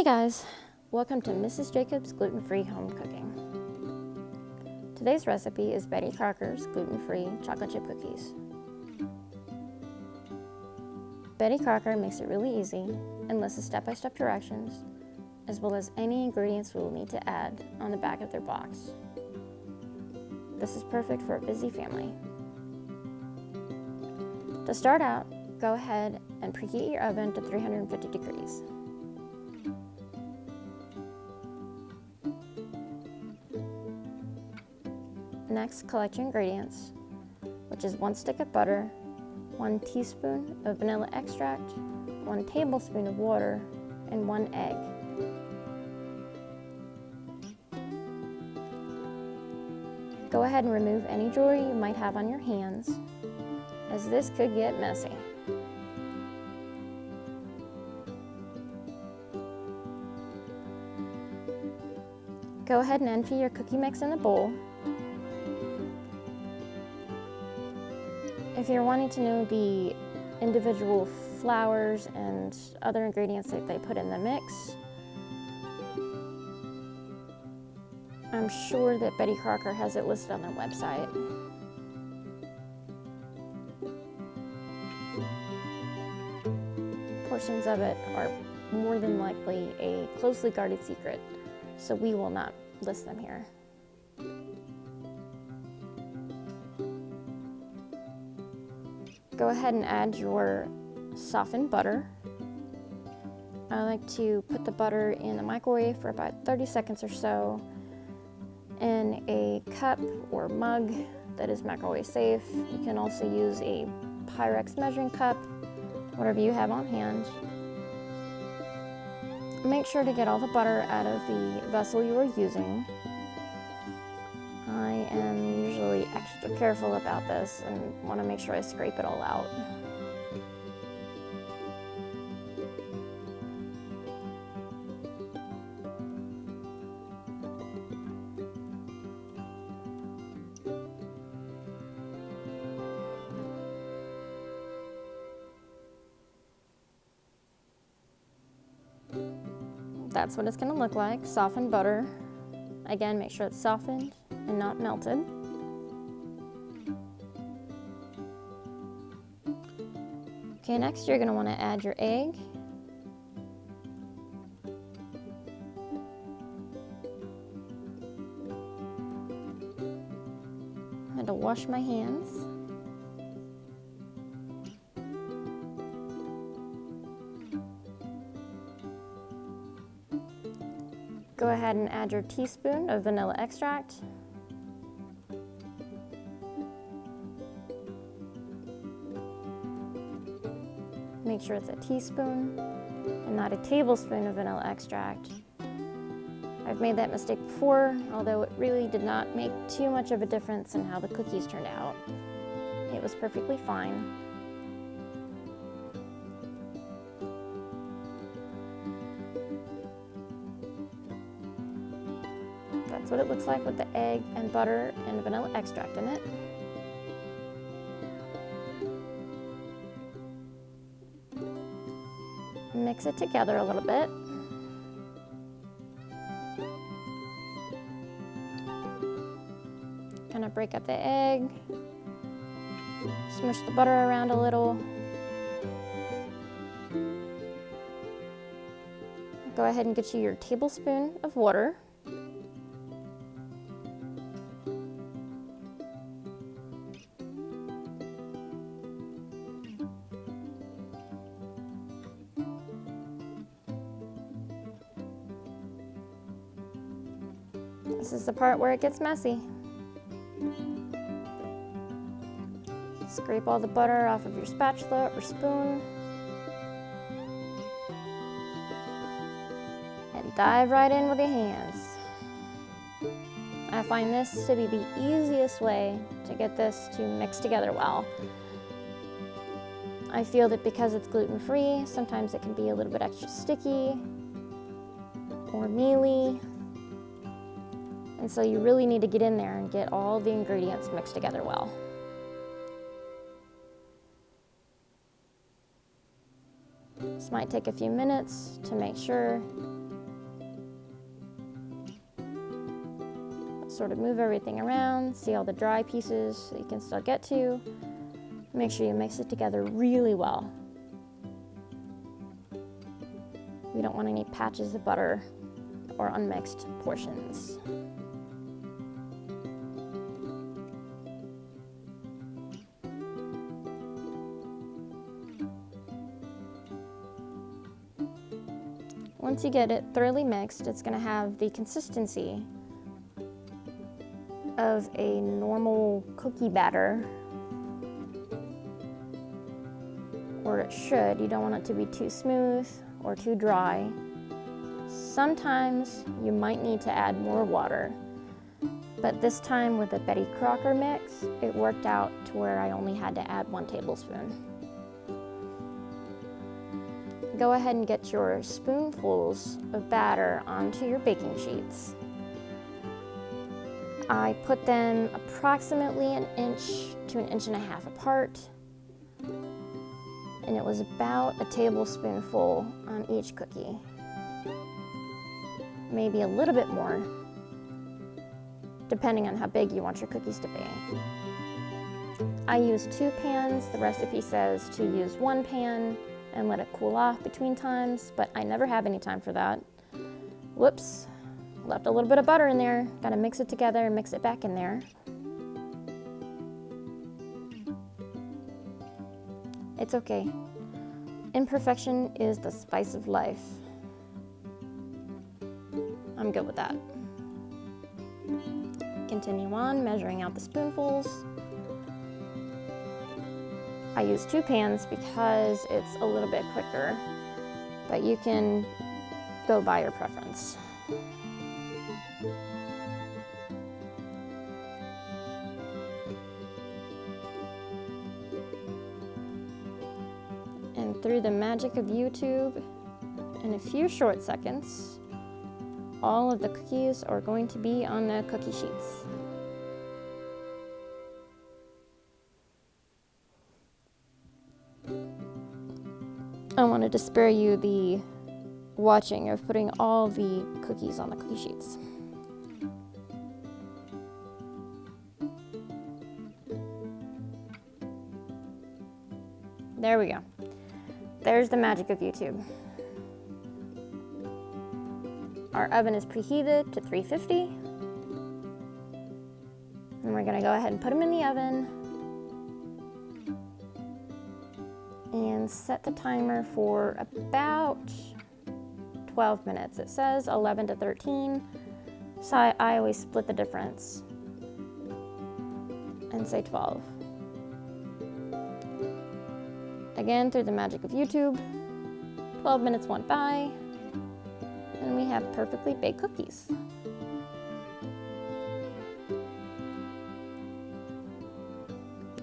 Hey guys, welcome to Mrs. Jacobs Gluten-Free Home Cooking. Today's recipe is Betty Crocker's gluten-free chocolate chip cookies. Betty Crocker makes it really easy and lists step-by-step directions, as well as any ingredients we will need to add on the back of their box. This is perfect for a busy family. To start out, go ahead and preheat your oven to 350 degrees. Next, collect your ingredients, which is 1 stick of butter, 1 teaspoon of vanilla extract, 1 tablespoon of water, and 1 egg. Go ahead and remove any jewelry you might have on your hands, as this could get messy. Go ahead and empty your cookie mix in the bowl. If you're wanting to know the individual flours and other ingredients that they put in the mix, I'm sure that Betty Crocker has it listed on their website. Portions of it are more than likely a closely guarded secret, so we will not list them here. Go ahead and add your softened butter. I like to put the butter in the microwave for about 30 seconds or so in a cup or mug that is microwave safe. You can also use a Pyrex measuring cup, whatever you have on hand. Make sure to get all the butter out of the vessel you are using. I am usually extra careful about this and want to make sure I scrape it all out. That's what it's going to look like, softened butter. Again, make sure it's softened and not melted. Okay, next you're going to want to add your egg. I had to wash my hands. Go ahead and add your teaspoon of vanilla extract. Make sure it's a teaspoon and not a tablespoon of vanilla extract. I've made that mistake before, although it really did not make too much of a difference in how the cookies turned out. It was perfectly fine. That's what it looks like with the egg and butter and vanilla extract in it. Mix it together a little bit. Kind of break up the egg. Smush the butter around a little. Go ahead and get you your tablespoon of water. This is the part where it gets messy. Scrape all the butter off of your spatula or spoon. And dive right in with your hands. I find this to be the easiest way to get this to mix together well. I feel that because it's gluten-free, sometimes it can be a little bit extra sticky or mealy. And so you really need to get in there and get all the ingredients mixed together well. This might take a few minutes to make sure sort of move everything around, see all the dry pieces that you can still get to. Make sure you mix it together really well. We don't want any patches of butter or unmixed portions. Once you get it thoroughly mixed, it's going to have the consistency of a normal cookie batter, or it should. You don't want it to be too smooth or too dry. Sometimes you might need to add more water, but this time with the Betty Crocker mix, it worked out to where I only had to add 1 tablespoon. Go ahead and get your spoonfuls of batter onto your baking sheets. I put them approximately 1 inch to 1.5 inches apart, and it was about a tablespoonful on each cookie. Maybe a little bit more, depending on how big you want your cookies to be. I use 2 pans. The recipe says to use 1 pan and let it cool off between times, but I never have any time for that. Whoops, left a little bit of butter in there. Gotta mix it together and mix it back in there. It's okay. Imperfection is the spice of life. I'm good with that. Continue on measuring out the spoonfuls. I use 2 pans because it's a little bit quicker, but you can go by your preference. And through the magic of YouTube, in a few short seconds, all of the cookies are going to be on the cookie sheets. I wanted to spare you the watching of putting all the cookies on the cookie sheets. There we go. There's the magic of YouTube. Our oven is preheated to 350. And we're gonna go ahead and put them in the oven and set the timer for about 12 minutes. It says 11 to 13, so I always split the difference and say 12. Again, through the magic of YouTube, 12 minutes went by, and we have perfectly baked cookies.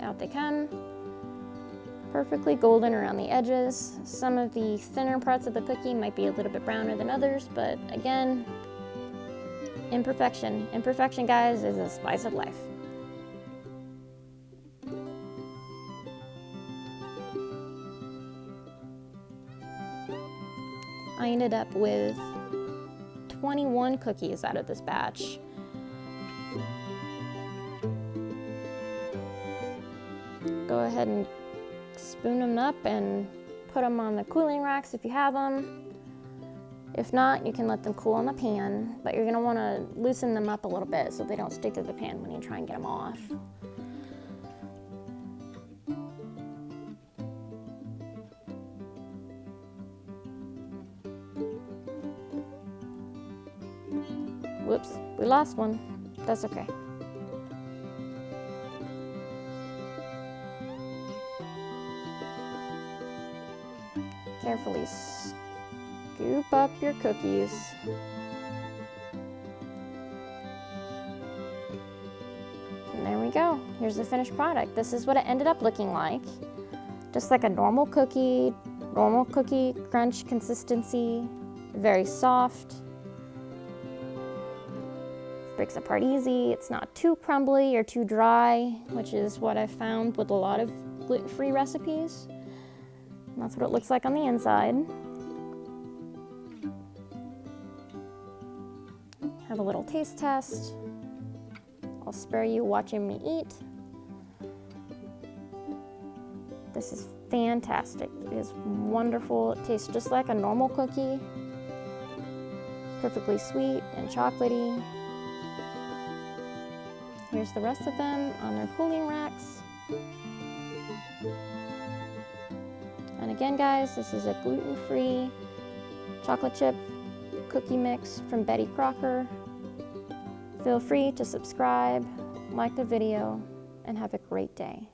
Out they come. Perfectly golden around the edges. Some of the thinner parts of the cookie might be a little bit browner than others, but again, imperfection. Imperfection, guys, is a spice of life. I ended up with 21 cookies out of this batch. Go ahead and spoon them up and put them on the cooling racks if you have them. If not, you can let them cool on the pan, but you're gonna wanna loosen them up a little bit so they don't stick to the pan when you try and get them off. Whoops, we lost one. That's okay. Carefully scoop up your cookies. And there we go. Here's the finished product. This is what it ended up looking like. Just like a normal cookie crunch consistency, very soft. Breaks apart easy. It's not too crumbly or too dry, which is what I've found with a lot of gluten-free recipes. And that's what it looks like on the inside. Have a little taste test. I'll spare you watching me eat. This is fantastic. It is wonderful. It tastes just like a normal cookie. Perfectly sweet and chocolatey. Here's the rest of them on their cooling racks. And again, guys, this is a gluten-free chocolate chip cookie mix from Betty Crocker. Feel free to subscribe, like the video, and have a great day.